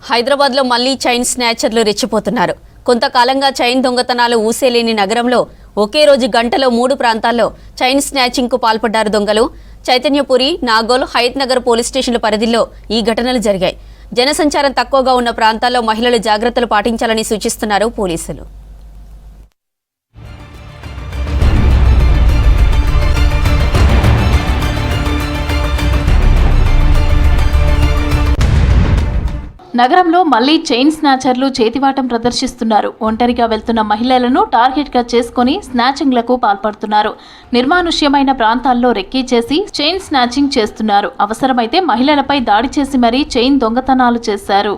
హైదరాబాద్లో మళ్లీ చైన్ స్నాచర్లు రెచ్చిపోతున్నారు. కొంతకాలంగా చైన్ దొంగతనాలు ఊసేలేని నగరంలో ఒకే రోజు గంటలో 3 ప్రాంతాల్లో చైన్ స్నాచింగ్కు పాల్పడ్డారు దొంగలు. చైతన్యపురి, నాగోల్, హయత్ నగర్ పోలీస్ స్టేషన్ల పరిధిలో ఈ ఘటనలు జరిగాయి. జనసంచారం తక్కువగా ఉన్న ప్రాంతాల్లో మహిళలు జాగ్రత్తలు పాటించాలని సూచిస్తున్నారు పోలీసులు. నగరంలో మళ్లీ చైన్ స్నాచర్లు చేతివాటం ప్రదర్శిస్తున్నారు. ఒంటరిగా వెళ్తున్న మహిళలను టార్గెట్గా చేసుకుని స్నాచింగ్లకు పాల్పడుతున్నారు. నిర్మానుష్యమైన ప్రాంతాల్లో రెక్కీ చేసి చైన్ స్నాచింగ్ చేస్తున్నారు. అవసరమైతే మహిళలపై దాడి చేసి మరీ చైన్ దొంగతనాలు చేశారు.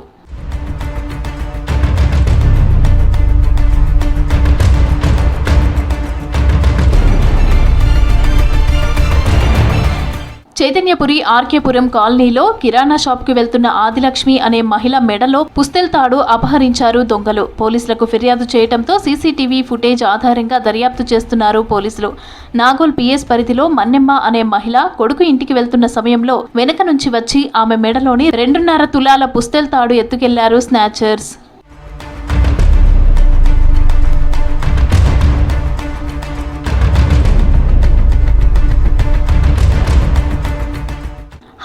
చైతన్యపురి ఆర్కేపురం కాలనీలో కిరాణా షాప్కి వెళ్తున్న ఆదిలక్ష్మి అనే మహిళ మెడలో పుస్తెల్ తాడు అపహరించారు దొంగలు. పోలీసులకు ఫిర్యాదు చేయడంతో సీసీటీవీ ఫుటేజ్ ఆధారంగా దర్యాప్తు చేస్తున్నారు పోలీసులు. నాగోల్ పిఎస్ పరిధిలో మన్నెమ్మ అనే మహిళ కొడుకు ఇంటికి వెళ్తున్న సమయంలో వెనక నుంచి వచ్చి ఆమె మెడలోని 2.5 తులాల పుస్తెల్ తాడు ఎత్తుకెళ్లారు snatchers.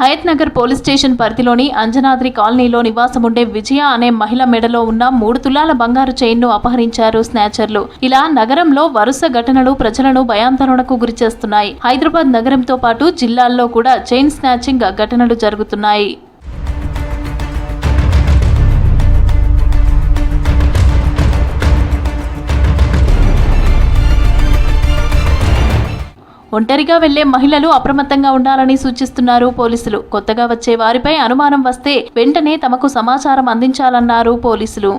Hayath Nagar police station పరిధిలోని అంజనాద్రి కాలనీలో నివాసముండే విజయ అనే మహిళ మెడలో ఉన్న 3 తులాల బంగారు చైన్ను అపహరించారు స్నాచర్లు. ఇలా నగరంలో వరుస ఘటనలు ప్రజలను భయాందోళనకు గురిచేస్తున్నాయి. హైదరాబాద్ నగరంతో పాటు జిల్లాల్లో కూడా చైన్ స్నాచింగ్ ఘటనలు జరుగుతున్నాయి. ఒంటరిగా వెళ్లే మహిళలు అప్రమత్తంగా ఉండాలని సూచిస్తున్నారు పోలీసులు. కొత్తగా వచ్చే వారిపై అనుమానం వస్తే వెంటనే తమకు సమాచారం అందించాలన్నారు పోలీసులు.